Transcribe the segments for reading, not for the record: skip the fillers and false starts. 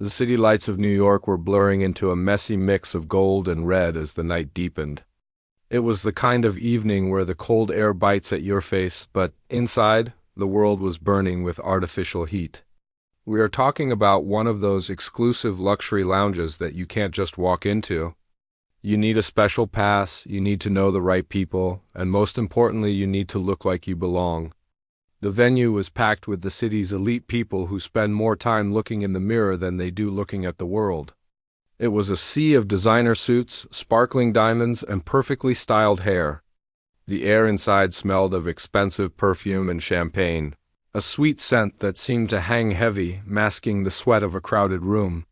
The city lights of New York were blurring into a messy mix of gold and red as the night deepened. It was the kind of evening where the cold air bites at your face, but inside, the world was burning with artificial heat. We are talking about one of those exclusive luxury lounges that you can't just walk into. You need a special pass, you need to know the right people, and most importantly, you need to look like you belong. The venue was packed with the city's elite people who spend more time looking in the mirror than they do looking at the world. It was a sea of designer suits, sparkling diamonds, and perfectly styled hair. The air inside smelled of expensive perfume and champagne, a sweet scent that seemed to hang heavy, masking the sweat of a crowded room.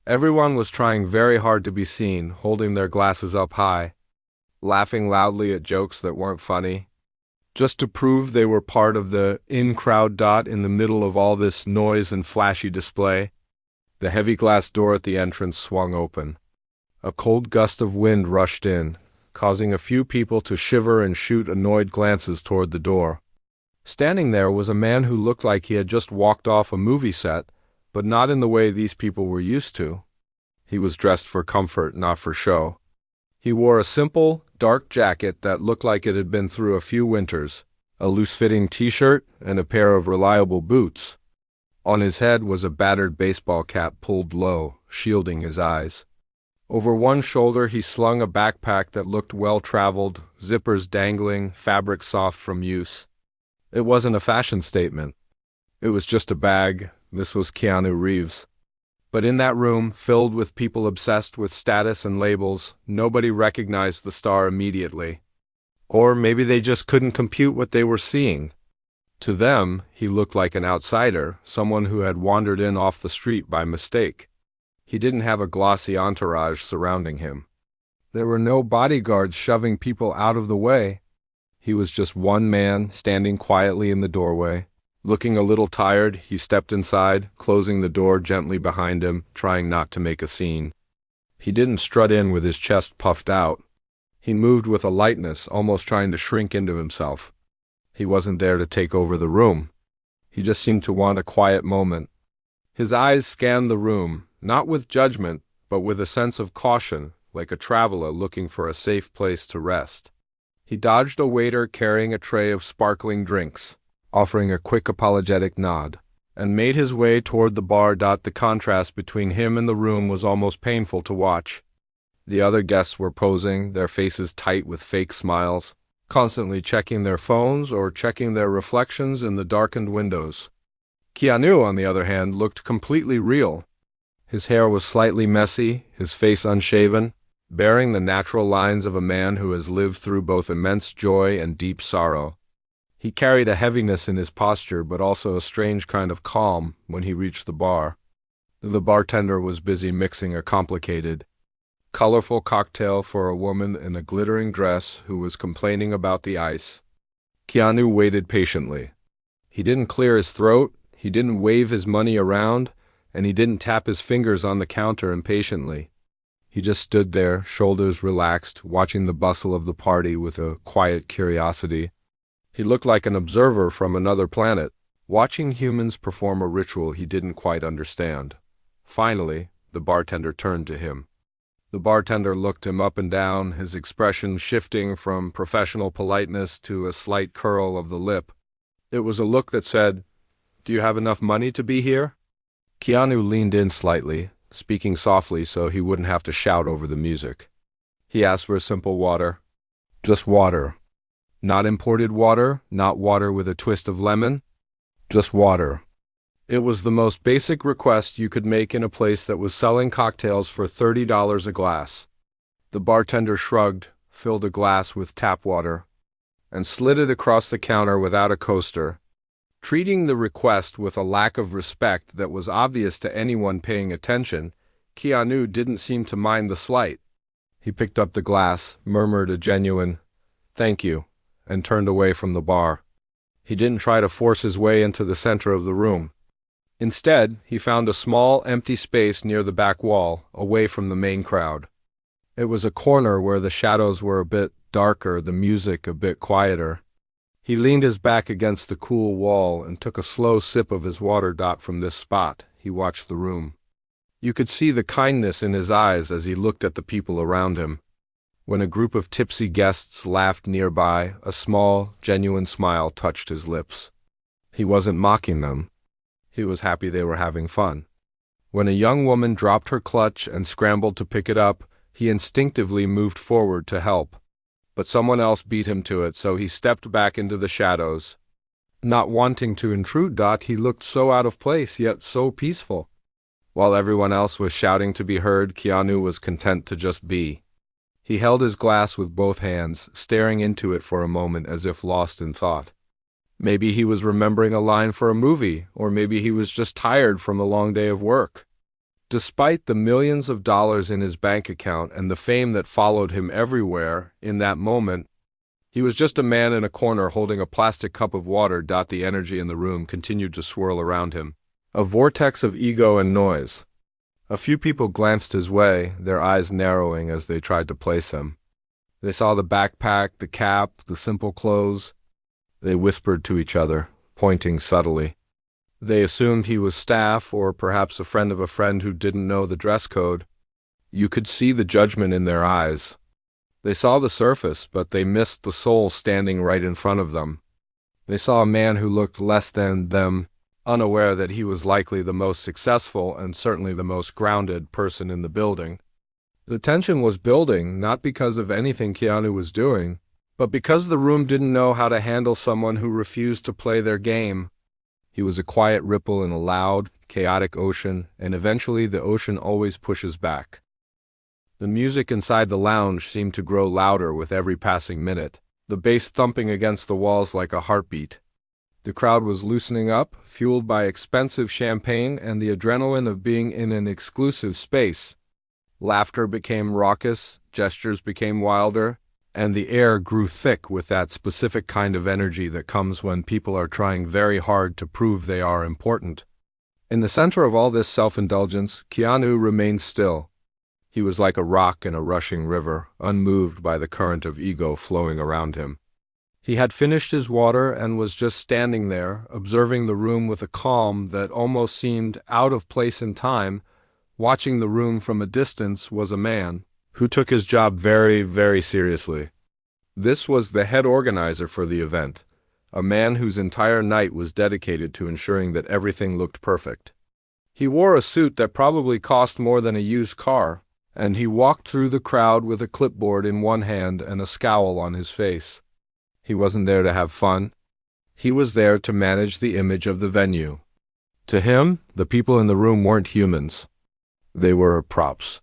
Everyone was trying very hard to be seen, holding their glasses up high, laughing loudly at jokes that weren't funny, just to prove they were part of the in-crowd. In the middle of all this noise and flashy display, the heavy glass door at the entrance swung open. A cold gust of wind rushed in, causing a few people to shiver and shoot annoyed glances toward the door. Standing there was a man who looked like he had just walked off a movie set, but not in the way these people were used to. He was dressed for comfort, not for show. He wore a simple, dark jacket that looked like it had been through a few winters, a loose-fitting t-shirt, and a pair of reliable boots. On his head was a battered baseball cap pulled low, shielding his eyes. Over one shoulder he slung a backpack that looked well-traveled, zippers dangling, fabric soft from use. It wasn't a fashion statement. It was just a bag. This was Keanu Reeves. But in that room, filled with people obsessed with status and labels, nobody recognized the star immediately. Or maybe they just couldn't compute what they were seeing. To them, he looked like an outsider, someone who had wandered in off the street by mistake. He didn't have a glossy entourage surrounding him. There were no bodyguards shoving people out of the way. He was just one man standing quietly in the doorway. Looking a little tired, he stepped inside, closing the door gently behind him, trying not to make a scene. He didn't strut in with his chest puffed out. He moved with a lightness, almost trying to shrink into himself. He wasn't there to take over the room. He just seemed to want a quiet moment. His eyes scanned the room, not with judgment, but with a sense of caution, like a traveler looking for a safe place to rest. He dodged a waiter carrying a tray of sparkling drinks, offering a quick apologetic nod, and made his way toward the bar. The contrast between him and the room was almost painful to watch. The other guests were posing, their faces tight with fake smiles, constantly checking their phones or checking their reflections in the darkened windows. Keanu, on the other hand, looked completely real. His hair was slightly messy, his face unshaven, bearing the natural lines of a man who has lived through both immense joy and deep sorrow. He carried a heaviness in his posture, but also a strange kind of calm when he reached the bar. The bartender was busy mixing a complicated, colorful cocktail for a woman in a glittering dress who was complaining about the ice. Keanu waited patiently. He didn't clear his throat, he didn't wave his money around, and he didn't tap his fingers on the counter impatiently. He just stood there, shoulders relaxed, watching the bustle of the party with a quiet curiosity. He looked like an observer from another planet, watching humans perform a ritual he didn't quite understand. Finally, the bartender turned to him. The bartender looked him up and down, his expression shifting from professional politeness to a slight curl of the lip. It was a look that said, "Do you have enough money to be here?" Keanu leaned in slightly, speaking softly so he wouldn't have to shout over the music. He asked for a simple water. Just water. Not imported water, not water with a twist of lemon. Just water. It was the most basic request you could make in a place that was selling cocktails for $30 a glass. The bartender shrugged, filled a glass with tap water, and slid it across the counter without a coaster, treating the request with a lack of respect that was obvious to anyone paying attention. Keanu didn't seem to mind the slight. He picked up the glass, murmured a genuine, "Thank you," and turned away from the bar. He didn't try to force his way into the center of the room. Instead, he found a small, empty space near the back wall, away from the main crowd. It was a corner where the shadows were a bit darker, the music a bit quieter. He leaned his back against the cool wall and took a slow sip of his water. From this spot, he watched the room. You could see the kindness in his eyes as he looked at the people around him. When a group of tipsy guests laughed nearby, a small, genuine smile touched his lips. He wasn't mocking them. He was happy they were having fun. When a young woman dropped her clutch and scrambled to pick it up, he instinctively moved forward to help. But someone else beat him to it, so he stepped back into the shadows. Not wanting to intrude, he looked so out of place, yet so peaceful. While everyone else was shouting to be heard, Keanu was content to just be. He held his glass with both hands, staring into it for a moment as if lost in thought. Maybe he was remembering a line for a movie, or maybe he was just tired from a long day of work. Despite the millions of dollars in his bank account and the fame that followed him everywhere, in that moment, he was just a man in a corner holding a plastic cup of water. The energy in the room continued to swirl around him, a vortex of ego and noise. A few people glanced his way, their eyes narrowing as they tried to place him. They saw the backpack, the cap, the simple clothes. They whispered to each other, pointing subtly. They assumed he was staff or perhaps a friend of a friend who didn't know the dress code. You could see the judgment in their eyes. They saw the surface, but they missed the soul standing right in front of them. They saw a man who looked less than them, unaware that he was likely the most successful and certainly the most grounded person in the building. The tension was building, not because of anything Keanu was doing, but because the room didn't know how to handle someone who refused to play their game. He was a quiet ripple in a loud, chaotic ocean, and eventually the ocean always pushes back. The music inside the lounge seemed to grow louder with every passing minute, the bass thumping against the walls like a heartbeat. The crowd was loosening up, fueled by expensive champagne and the adrenaline of being in an exclusive space. Laughter became raucous, gestures became wilder, and the air grew thick with that specific kind of energy that comes when people are trying very hard to prove they are important. In the center of all this self-indulgence, Keanu remained still. He was like a rock in a rushing river, unmoved by the current of ego flowing around him. He had finished his water and was just standing there, observing the room with a calm that almost seemed out of place in time. Watching the room from a distance was a man who took his job very, very seriously. This was the head organizer for the event, a man whose entire night was dedicated to ensuring that everything looked perfect. He wore a suit that probably cost more than a used car, and he walked through the crowd with a clipboard in one hand and a scowl on his face. He wasn't there to have fun. He was there to manage the image of the venue. To him, the people in the room weren't humans. They were props.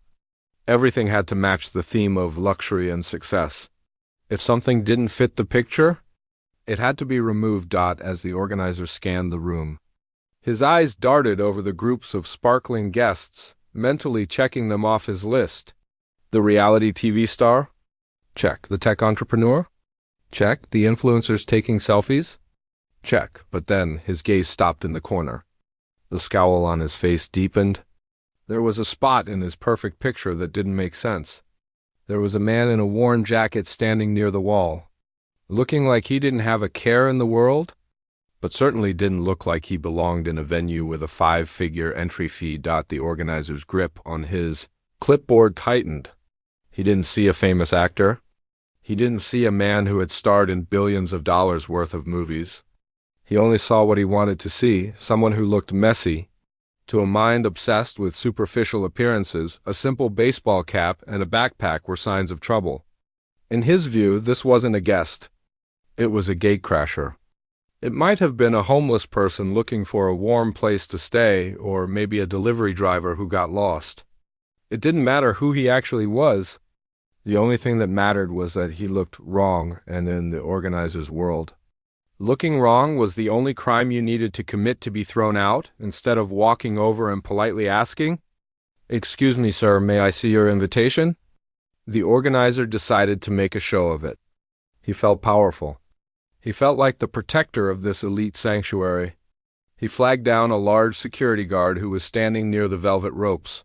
Everything had to match the theme of luxury and success. If something didn't fit the picture, it had to be removed. As the organizer scanned the room, his eyes darted over the groups of sparkling guests, mentally checking them off his list. The reality TV star? Check. The tech entrepreneur? Check. The influencers taking selfies? Check. But then his gaze stopped in the corner. The scowl on his face deepened. There was a spot in his perfect picture that didn't make sense. There was a man in a worn jacket standing near the wall, looking like he didn't have a care in the world, but certainly didn't look like he belonged in a venue with a 5-figure entry fee. The organizer's grip on his clipboard tightened. He didn't see a famous actor. He didn't see a man who had starred in billions of dollars worth of movies. He only saw what he wanted to see, someone who looked messy. To a mind obsessed with superficial appearances, a simple baseball cap and a backpack were signs of trouble. In his view, this wasn't a guest. It was a gatecrasher. It might have been a homeless person looking for a warm place to stay, or maybe a delivery driver who got lost. It didn't matter who he actually was. The only thing that mattered was that he looked wrong and in the organizer's world. Looking wrong was the only crime you needed to commit to be thrown out, instead of walking over and politely asking, "Excuse me, sir, may I see your invitation?" The organizer decided to make a show of it. He felt powerful. He felt like the protector of this elite sanctuary. He flagged down a large security guard who was standing near the velvet ropes.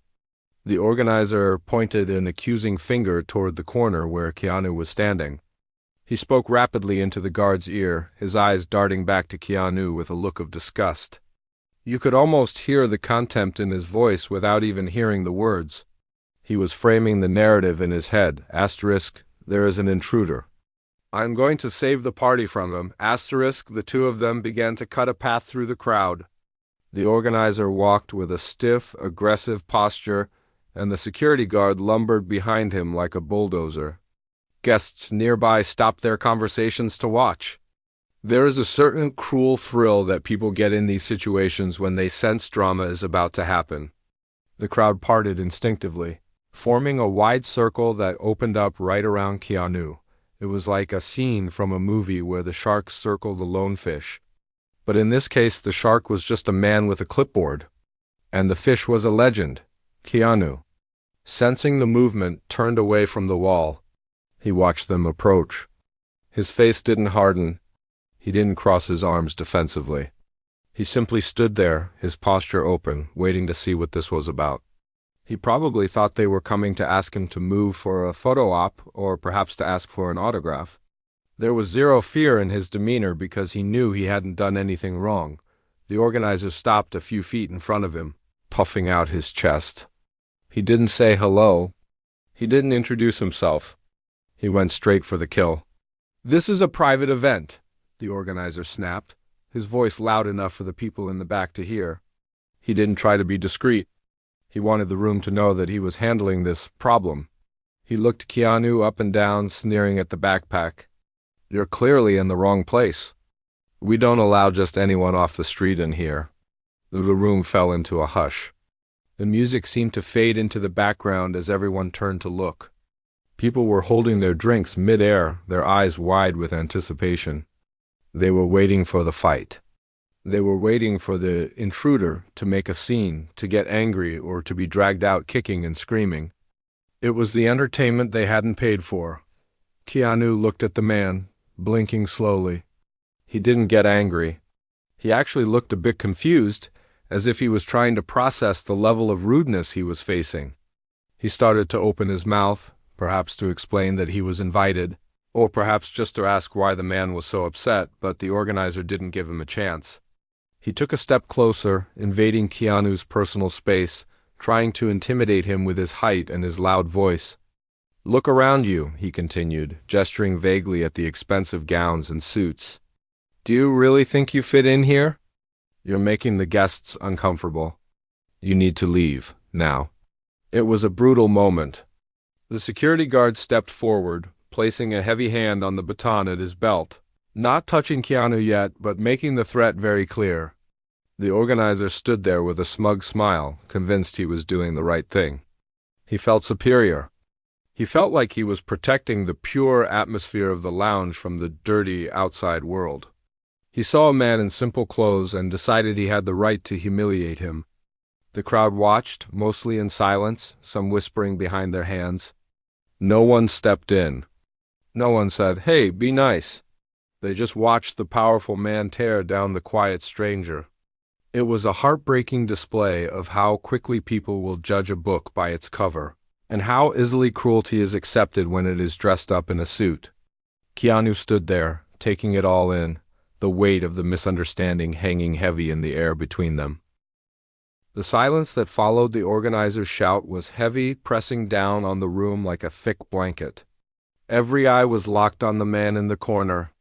The organizer pointed an accusing finger toward the corner where Keanu was standing. He spoke rapidly into the guard's ear, his eyes darting back to Keanu with a look of disgust. You could almost hear the contempt in his voice without even hearing the words. He was framing the narrative in his head. Asterisk, there is an intruder. I'm going to save the party from him. Asterisk, the two of them began to cut a path through the crowd. The organizer walked with a stiff, aggressive posture, and the security guard lumbered behind him like a bulldozer. Guests nearby stopped their conversations to watch. There is a certain cruel thrill that people get in these situations when they sense drama is about to happen. The crowd parted instinctively, forming a wide circle that opened up right around Keanu. It was like a scene from a movie where the sharks circle the lone fish. But in this case, the shark was just a man with a clipboard. And the fish was a legend, Keanu. Sensing the movement, turned away from the wall. He watched them approach. His face didn't harden. He didn't cross his arms defensively. He simply stood there, his posture open, waiting to see what this was about. He probably thought they were coming to ask him to move for a photo op or perhaps to ask for an autograph. There was zero fear in his demeanor because he knew he hadn't done anything wrong. The organizer stopped a few feet in front of him, puffing out his chest. He didn't say hello. He didn't introduce himself. He went straight for the kill. This is a private event, the organizer snapped, his voice loud enough for the people in the back to hear. He didn't try to be discreet. He wanted the room to know that he was handling this problem. He looked Keanu up and down, sneering at the backpack. You're clearly in the wrong place. We don't allow just anyone off the street in here. The room fell into a hush. The music seemed to fade into the background as everyone turned to look. People were holding their drinks mid-air, their eyes wide with anticipation. They were waiting for the fight. They were waiting for the intruder to make a scene, to get angry, or to be dragged out kicking and screaming. It was the entertainment they hadn't paid for. Keanu looked at the man, blinking slowly. He didn't get angry. He actually looked a bit confused, as if he was trying to process the level of rudeness he was facing. He started to open his mouth, perhaps to explain that he was invited, or perhaps just to ask why the man was so upset, but the organizer didn't give him a chance. He took a step closer, invading Keanu's personal space, trying to intimidate him with his height and his loud voice. Look around you, he continued, gesturing vaguely at the expensive gowns and suits. Do you really think you fit in here? You're making the guests uncomfortable. You need to leave, now. It was a brutal moment. The security guard stepped forward, placing a heavy hand on the baton at his belt, not touching Keanu yet, but making the threat very clear. The organizer stood there with a smug smile, convinced he was doing the right thing. He felt superior. He felt like he was protecting the pure atmosphere of the lounge from the dirty outside world. He saw a man in simple clothes and decided he had the right to humiliate him. The crowd watched, mostly in silence, some whispering behind their hands. No one stepped in. No one said, "Hey, be nice." They just watched the powerful man tear down the quiet stranger. It was a heartbreaking display of how quickly people will judge a book by its cover, and how easily cruelty is accepted when it is dressed up in a suit. Keanu stood there, taking it all in, the weight of the misunderstanding hanging heavy in the air between them. The silence that followed the organizer's shout was heavy, pressing down on the room like a thick blanket. Every eye was locked on the man in the corner.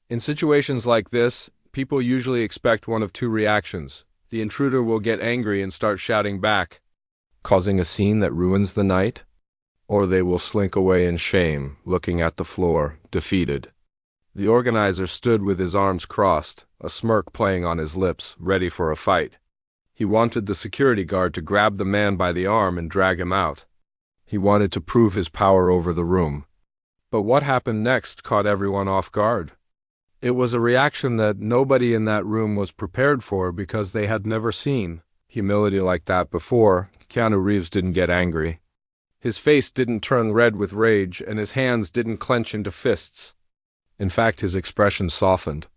In situations like this, people usually expect one of two reactions. The intruder will get angry and start shouting back, causing a scene that ruins the night, or they will slink away in shame, looking at the floor, defeated. The organizer stood with his arms crossed, a smirk playing on his lips, ready for a fight. He wanted the security guard to grab the man by the arm and drag him out. He wanted to prove his power over the room. But what happened next caught everyone off guard. It was a reaction that nobody in that room was prepared for because they had never seen humility like that before. Keanu Reeves didn't get angry. His face didn't turn red with rage, and his hands didn't clench into fists. In fact, his expression softened.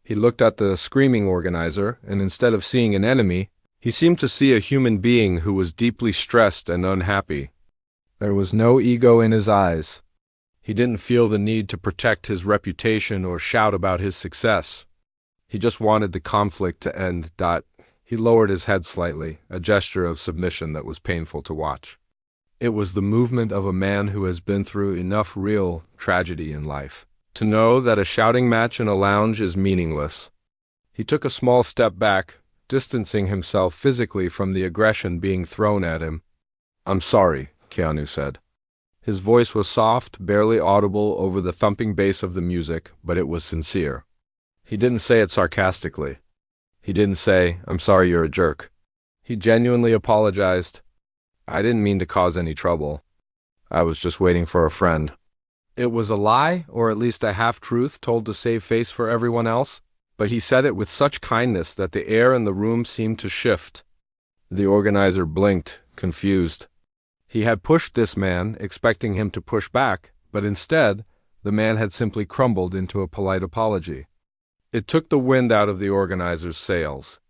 He looked at the screaming organizer, and instead of seeing an enemy, he seemed to see a human being who was deeply stressed and unhappy. There was no ego in his eyes. He didn't feel the need to protect his reputation or shout about his success. He just wanted the conflict to end. He lowered his head slightly, a gesture of submission that was painful to watch. It was the movement of a man who has been through enough real tragedy in life to know that a shouting match in a lounge is meaningless. He took a small step back, distancing himself physically from the aggression being thrown at him. "I'm sorry," Keanu said. His voice was soft, barely audible over the thumping bass of the music, but it was sincere. He didn't say it sarcastically. He didn't say, "I'm sorry you're a jerk." He genuinely apologized. "I didn't mean to cause any trouble. I was just waiting for a friend." It was a lie, or at least a half-truth told to save face for everyone else, but he said it with such kindness that the air in the room seemed to shift. The organizer blinked, confused. He had pushed this man, expecting him to push back, but instead, the man had simply crumbled into a polite apology. It took the wind out of the organizer's sails.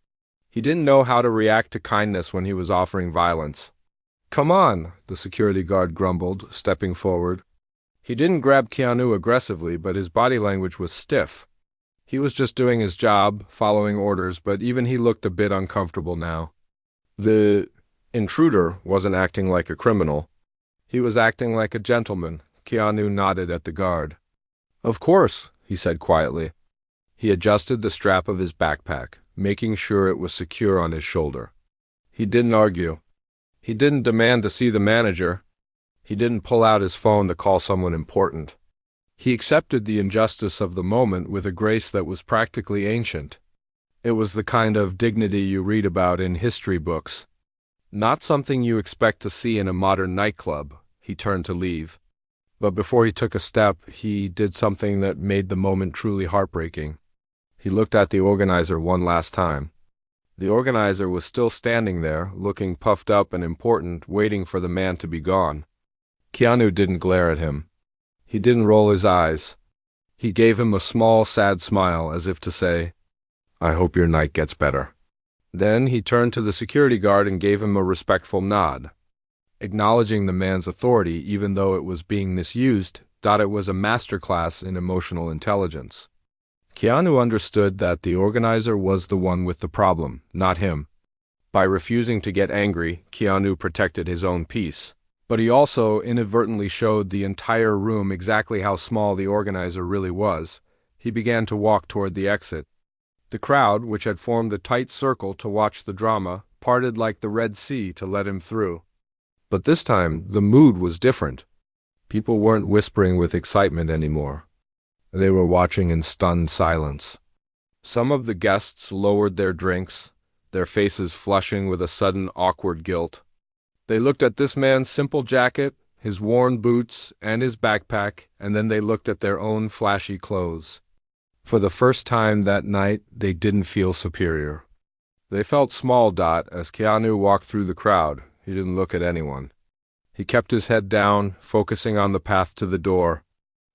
He didn't know how to react to kindness when he was offering violence. "Come on," the security guard grumbled, stepping forward. He didn't grab Keanu aggressively, but his body language was stiff. He was just doing his job, following orders, but even he looked a bit uncomfortable now. The intruder wasn't acting like a criminal. He was acting like a gentleman. Keanu nodded at the guard. "Of course," he said quietly. He adjusted the strap of his backpack, making sure it was secure on his shoulder. He didn't argue. He didn't demand to see the manager. He didn't pull out his phone to call someone important. He accepted the injustice of the moment with a grace that was practically ancient. It was the kind of dignity you read about in history books. Not something you expect to see in a modern nightclub. He turned to leave. But before he took a step, he did something that made the moment truly heartbreaking. He looked at the organizer one last time. The organizer was still standing there, looking puffed up and important, waiting for the man to be gone. Keanu didn't glare at him. He didn't roll his eyes. He gave him a small, sad smile, as if to say, "I hope your night gets better." Then he turned to the security guard and gave him a respectful nod. Acknowledging the man's authority, even though it was being misused, thought it was a masterclass in emotional intelligence. Keanu understood that the organizer was the one with the problem, not him. By refusing to get angry, Keanu protected his own peace. But he also inadvertently showed the entire room exactly how small the organizer really was. He began to walk toward the exit. The crowd, which had formed a tight circle to watch the drama, parted like the Red Sea to let him through. But this time, the mood was different. People weren't whispering with excitement anymore. They were watching in stunned silence. Some of the guests lowered their drinks, their faces flushing with a sudden awkward guilt. They looked at this man's simple jacket, his worn boots, and his backpack, and then they looked at their own flashy clothes. For the first time that night, they didn't feel superior. They felt small. As Keanu walked through the crowd, he didn't look at anyone. He kept his head down, focusing on the path to the door.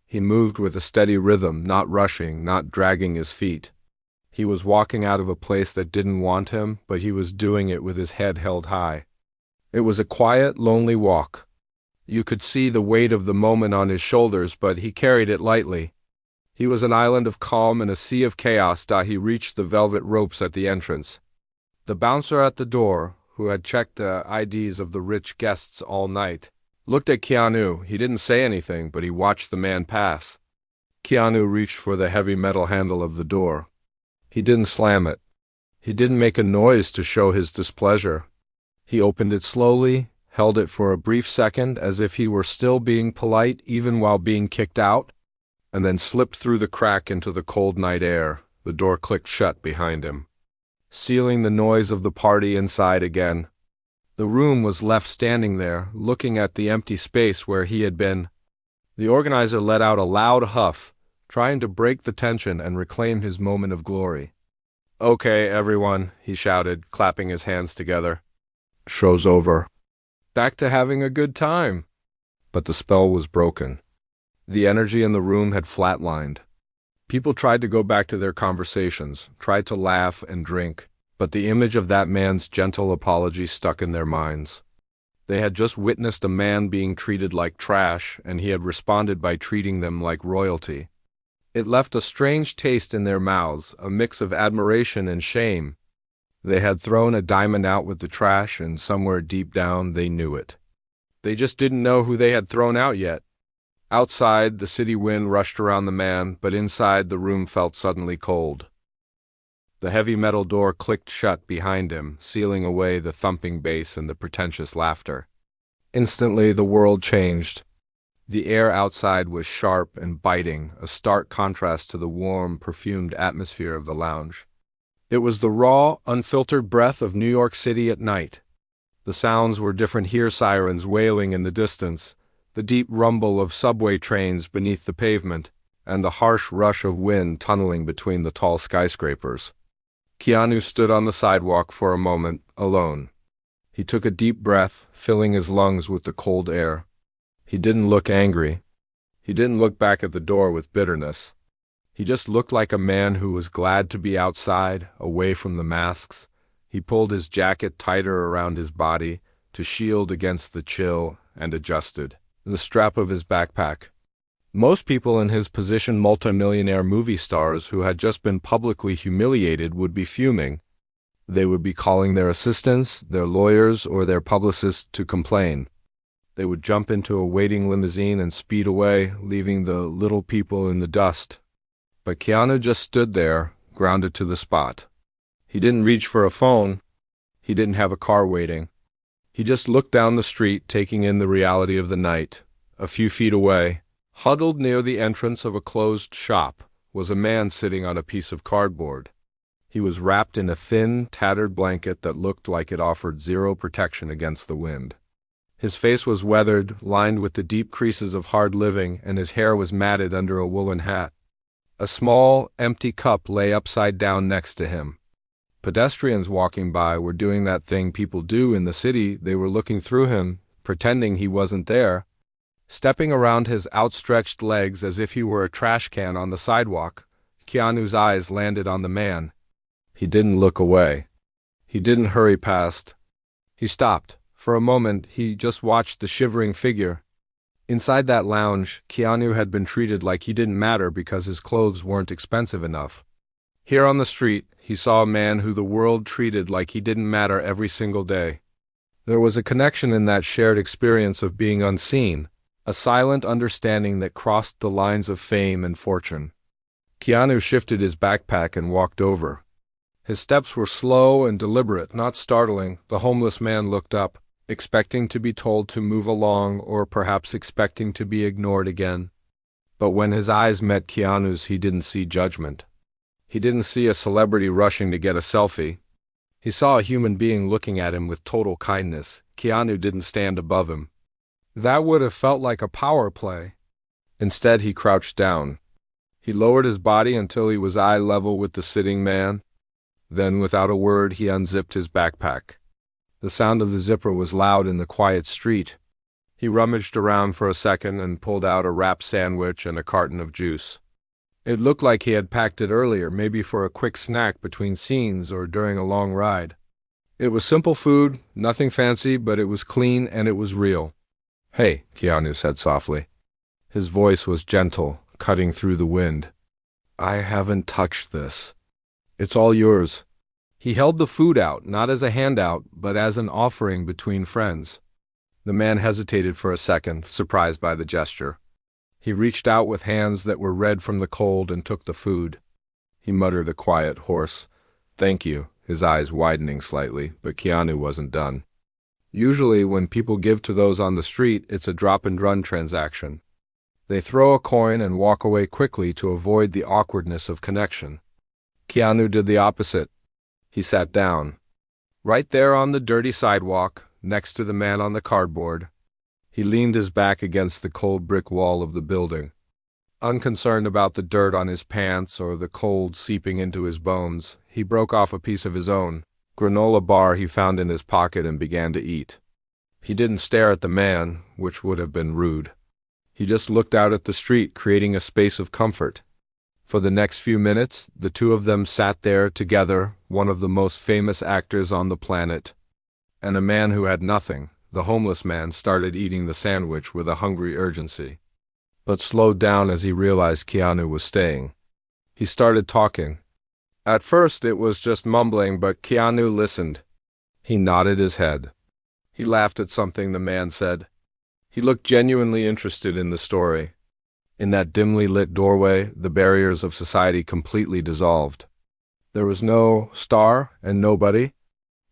He moved with a steady rhythm, not rushing, not dragging his feet. He was walking out of a place that didn't want him, but he was doing it with his head held high. It was a quiet, lonely walk. You could see the weight of the moment on his shoulders, but he carried it lightly. He was an island of calm in a sea of chaos. He reached the velvet ropes at the entrance. The bouncer at the door, who had checked the IDs of the rich guests all night, looked at Keanu. He didn't say anything, but he watched the man pass. Keanu reached for the heavy metal handle of the door. He didn't slam it. He didn't make a noise to show his displeasure. He opened it slowly, held it for a brief second as if he were still being polite even while being kicked out, and then slipped through the crack into the cold night air. The door clicked shut behind him, sealing the noise of the party inside again. The room was left standing there, looking at the empty space where he had been. The organizer let out a loud huff, trying to break the tension and reclaim his moment of glory. "Okay, everyone," he shouted, clapping his hands together. "Show's over. Back to having a good time." But the spell was broken. The energy in the room had flatlined. People tried to go back to their conversations, tried to laugh and drink, but the image of that man's gentle apology stuck in their minds. They had just witnessed a man being treated like trash, and he had responded by treating them like royalty. It left a strange taste in their mouths, a mix of admiration and shame. They had thrown a diamond out with the trash, and somewhere deep down they knew it. They just didn't know who they had thrown out yet. Outside, the city wind rushed around the man, but inside the room felt suddenly cold. The heavy metal door clicked shut behind him, sealing away the thumping bass and the pretentious laughter. Instantly, the world changed. The air outside was sharp and biting, a stark contrast to the warm, perfumed atmosphere of the lounge. It was the raw, unfiltered breath of New York City at night. The sounds were different here: sirens wailing in the distance, the deep rumble of subway trains beneath the pavement, and the harsh rush of wind tunneling between the tall skyscrapers. Keanu stood on the sidewalk for a moment, alone. He took a deep breath, filling his lungs with the cold air. He didn't look angry. He didn't look back at the door with bitterness. He just looked like a man who was glad to be outside, away from the masks. He pulled his jacket tighter around his body to shield against the chill and adjusted the strap of his backpack. Most people in his position, multimillionaire movie stars who had just been publicly humiliated, would be fuming. They would be calling their assistants, their lawyers, or their publicists to complain. They would jump into a waiting limousine and speed away, leaving the little people in the dust. But Keanu just stood there, grounded to the spot. He didn't reach for a phone. He didn't have a car waiting. He just looked down the street, taking in the reality of the night. A few feet away, huddled near the entrance of a closed shop, was a man sitting on a piece of cardboard. He was wrapped in a thin, tattered blanket that looked like it offered zero protection against the wind. His face was weathered, lined with the deep creases of hard living, and his hair was matted under a woolen hat. A small, empty cup lay upside down next to him. Pedestrians walking by were doing that thing people do in the city. They were looking through him, pretending he wasn't there, stepping around his outstretched legs as if he were a trash can on the sidewalk. Keanu's eyes landed on the man. He didn't look away. He didn't hurry past. He stopped. For a moment, he just watched the shivering figure. Inside that lounge, Keanu had been treated like he didn't matter because his clothes weren't expensive enough. Here on the street, he saw a man who the world treated like he didn't matter every single day. There was a connection in that shared experience of being unseen, a silent understanding that crossed the lines of fame and fortune. Keanu shifted his backpack and walked over. His steps were slow and deliberate, not startling. The homeless man looked up, expecting to be told to move along, or perhaps expecting to be ignored again. But when his eyes met Keanu's, he didn't see judgment. He didn't see a celebrity rushing to get a selfie. He saw a human being looking at him with total kindness. Keanu didn't stand above him. That would have felt like a power play. Instead, he crouched down. He lowered his body until he was eye level with the sitting man. Then, without a word, he unzipped his backpack. The sound of the zipper was loud in the quiet street. He rummaged around for a second and pulled out a wrapped sandwich and a carton of juice. It looked like he had packed it earlier, maybe for a quick snack between scenes or during a long ride. It was simple food, nothing fancy, but it was clean and it was real. "Hey," Keanu said softly. His voice was gentle, cutting through the wind. "I haven't touched this. It's all yours." He held the food out, not as a handout, but as an offering between friends. The man hesitated for a second, surprised by the gesture. He reached out with hands that were red from the cold and took the food. He muttered a quiet, hoarse, "Thank you," his eyes widening slightly, but Keanu wasn't done. Usually, when people give to those on the street, it's a drop-and-run transaction. They throw a coin and walk away quickly to avoid the awkwardness of connection. Keanu did the opposite. He sat down, right there on the dirty sidewalk, next to the man on the cardboard. He leaned his back against the cold brick wall of the building. Unconcerned about the dirt on his pants or the cold seeping into his bones, he broke off a piece of his own granola bar he found in his pocket and began to eat. He didn't stare at the man, which would have been rude. He just looked out at the street, creating a space of comfort. For the next few minutes, the two of them sat there together, one of the most famous actors on the planet, and a man who had nothing. The homeless man started eating the sandwich with a hungry urgency, but slowed down as he realized Keanu was staying. He started talking. At first it was just mumbling, but Keanu listened. He nodded his head. He laughed at something the man said. He looked genuinely interested in the story. In that dimly lit doorway, the barriers of society completely dissolved. There was no star and nobody.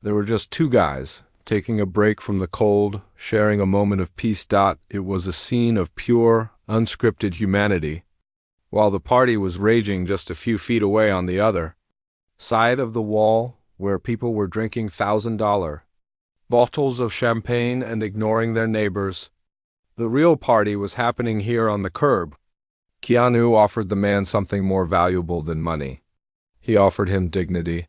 There were just two guys, taking a break from the cold, sharing a moment of peace. It was a scene of pure, unscripted humanity, while the party was raging just a few feet away on the other side of the wall, where people were drinking $1,000 bottles of champagne and ignoring their neighbors. The real party was happening here on the curb. Keanu offered the man something more valuable than money. He offered him dignity.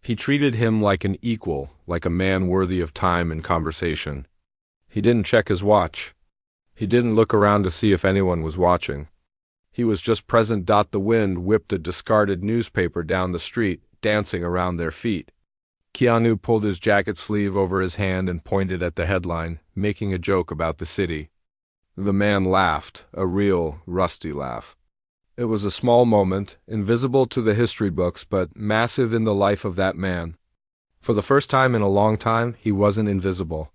He treated him like an equal, like a man worthy of time and conversation. He didn't check his watch. He didn't look around to see if anyone was watching. He was just present. The wind whipped a discarded newspaper down the street, dancing around their feet. Keanu pulled his jacket sleeve over his hand and pointed at the headline, making a joke about the city. The man laughed, a real, rusty laugh. It was a small moment, invisible to the history books, but massive in the life of that man. For the first time in a long time, he wasn't invisible.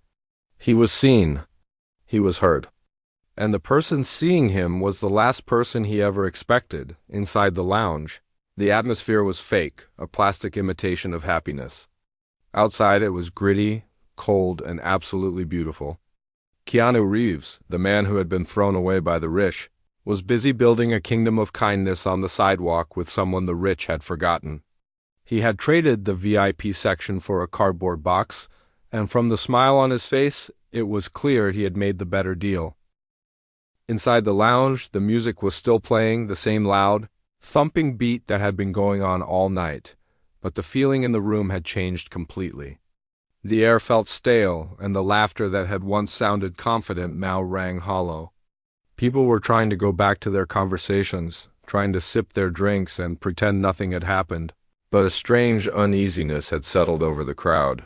He was seen. He was heard. And the person seeing him was the last person he ever expected, inside the lounge. The atmosphere was fake, a plastic imitation of happiness. Outside it was gritty, cold, and absolutely beautiful. Keanu Reeves, the man who had been thrown away by the rich, was busy building a kingdom of kindness on the sidewalk with someone the rich had forgotten. He had traded the VIP section for a cardboard box, and from the smile on his face, it was clear he had made the better deal. Inside the lounge, the music was still playing, the same loud, thumping beat that had been going on all night, but the feeling in the room had changed completely. The air felt stale, and the laughter that had once sounded confident now rang hollow. People were trying to go back to their conversations, trying to sip their drinks and pretend nothing had happened, but a strange uneasiness had settled over the crowd.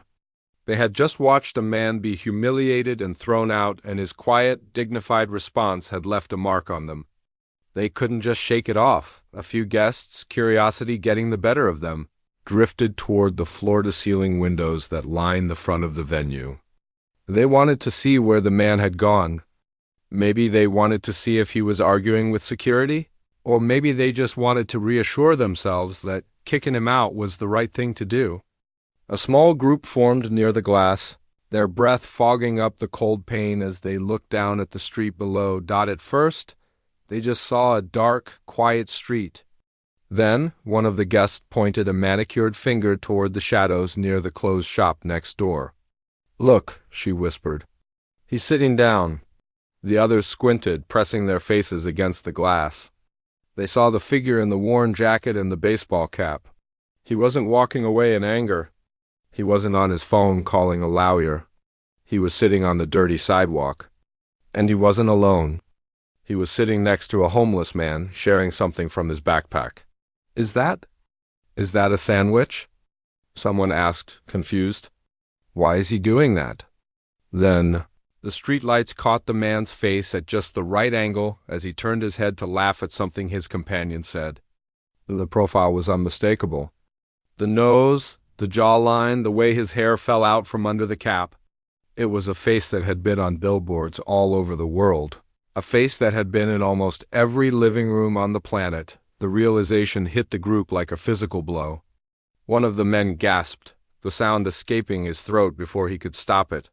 They had just watched a man be humiliated and thrown out, and his quiet, dignified response had left a mark on them. They couldn't just shake it off. A few guests, curiosity getting the better of them, drifted toward the floor-to-ceiling windows that lined the front of the venue. They wanted to see where the man had gone. Maybe they wanted to see if he was arguing with security, or maybe they just wanted to reassure themselves that kicking him out was the right thing to do. A small group formed near the glass, their breath fogging up the cold pane as they looked down at the street below. At first, they just saw a dark, quiet street. Then, one of the guests pointed a manicured finger toward the shadows near the closed shop next door. "Look," she whispered. "He's sitting down." The others squinted, pressing their faces against the glass. They saw the figure in the worn jacket and the baseball cap. He wasn't walking away in anger. He wasn't on his phone calling a lawyer. He was sitting on the dirty sidewalk. And he wasn't alone. He was sitting next to a homeless man, sharing something from his backpack. Is that a sandwich?" someone asked, confused. "Why is he doing that?" Then, the streetlights caught the man's face at just the right angle as he turned his head to laugh at something his companion said. The profile was unmistakable. The nose, the jawline, the way his hair fell out from under the cap. It was a face that had been on billboards all over the world. A face that had been in almost every living room on the planet. The realization hit the group like a physical blow. One of the men gasped, the sound escaping his throat before he could stop it.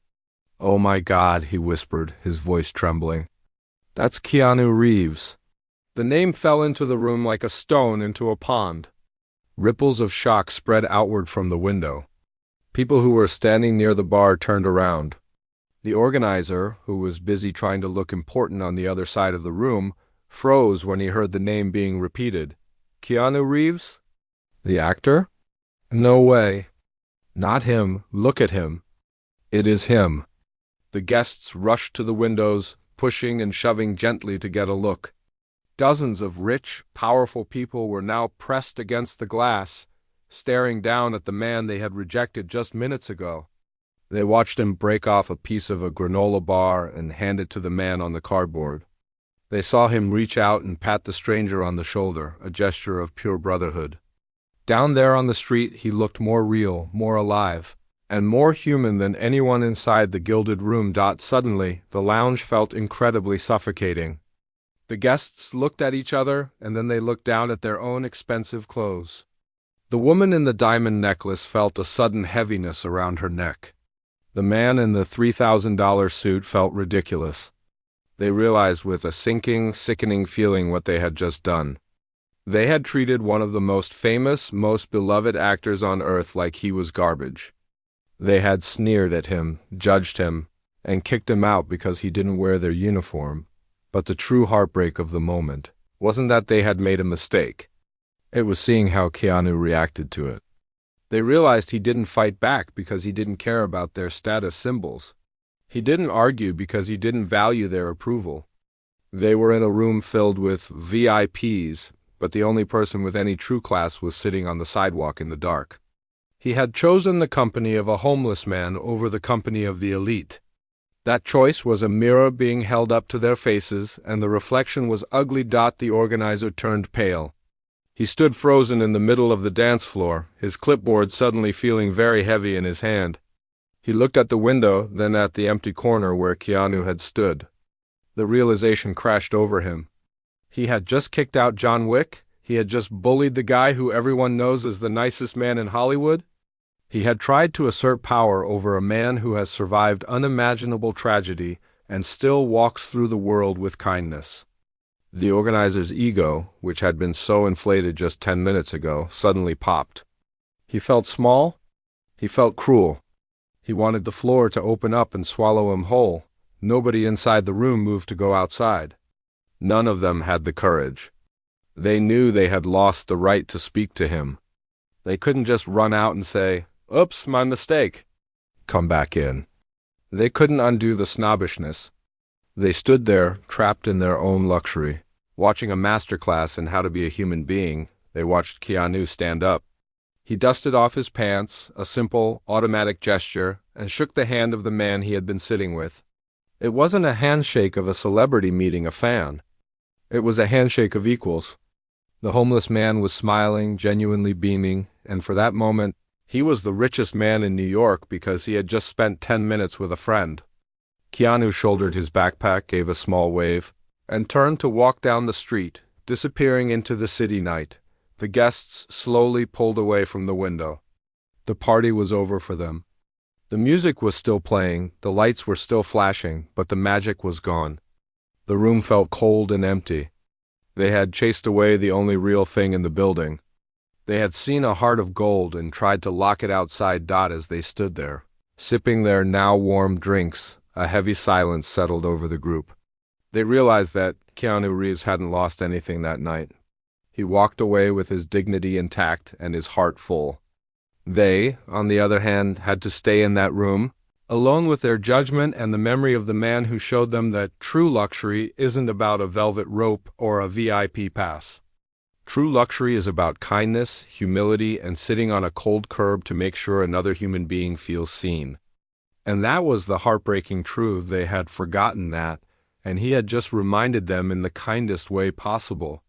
"Oh my God," he whispered, his voice trembling. "That's Keanu Reeves." The name fell into the room like a stone into a pond. Ripples of shock spread outward from the window. People who were standing near the bar turned around. The organizer, who was busy trying to look important on the other side of the room, froze when he heard the name being repeated. "Keanu Reeves? The actor? No way. Not him. Look at him. It is him." The guests rushed to the windows, pushing and shoving gently to get a look. Dozens of rich, powerful people were now pressed against the glass, staring down at the man they had rejected just minutes ago. They watched him break off a piece of a granola bar and hand it to the man on the cardboard. They saw him reach out and pat the stranger on the shoulder, a gesture of pure brotherhood. Down there on the street, he looked more real, more alive, and more human than anyone inside the gilded room. Suddenly, the lounge felt incredibly suffocating. The guests looked at each other, and then they looked down at their own expensive clothes. The woman in the diamond necklace felt a sudden heaviness around her neck. The man in the $3,000 suit felt ridiculous. They realized with a sinking, sickening feeling what they had just done. They had treated one of the most famous, most beloved actors on earth like he was garbage. They had sneered at him, judged him, and kicked him out because he didn't wear their uniform. But the true heartbreak of the moment wasn't that they had made a mistake. It was seeing how Keanu reacted to it. They realized he didn't fight back because he didn't care about their status symbols. He didn't argue because he didn't value their approval. They were in a room filled with VIPs, but the only person with any true class was sitting on the sidewalk in the dark. He had chosen the company of a homeless man over the company of the elite. That choice was a mirror being held up to their faces, and the reflection was ugly. The organizer turned pale. He stood frozen in the middle of the dance floor, his clipboard suddenly feeling very heavy in his hand. He looked at the window, then at the empty corner where Keanu had stood. The realization crashed over him. He had just kicked out John Wick. He had just bullied the guy who everyone knows as the nicest man in Hollywood. He had tried to assert power over a man who has survived unimaginable tragedy and still walks through the world with kindness. The organizer's ego, which had been so inflated just 10 minutes ago, suddenly popped. He felt small. He felt cruel. He wanted the floor to open up and swallow him whole. Nobody inside the room moved to go outside. None of them had the courage. They knew they had lost the right to speak to him. They couldn't just run out and say, "Oops, my mistake. Come back in." They couldn't undo the snobbishness. They stood there, trapped in their own luxury. Watching a masterclass in how to be a human being, they watched Keanu stand up. He dusted off his pants, a simple, automatic gesture, and shook the hand of the man he had been sitting with. It wasn't a handshake of a celebrity meeting a fan. It was a handshake of equals. The homeless man was smiling, genuinely beaming, and for that moment, he was the richest man in New York because he had just spent 10 minutes with a friend. Keanu shouldered his backpack, gave a small wave, and turned to walk down the street, disappearing into the city night. The guests slowly pulled away from the window. The party was over for them. The music was still playing, the lights were still flashing, but the magic was gone. The room felt cold and empty. They had chased away the only real thing in the building. They had seen a heart of gold and tried to lock it outside. As they stood there, sipping their now warm drinks, a heavy silence settled over the group. They realized that Keanu Reeves hadn't lost anything that night. He walked away with his dignity intact and his heart full. They, on the other hand, had to stay in that room, alone with their judgment and the memory of the man who showed them that true luxury isn't about a velvet rope or a VIP pass. True luxury is about kindness, humility, and sitting on a cold curb to make sure another human being feels seen. And that was the heartbreaking truth. They had forgotten that, and he had just reminded them in the kindest way possible.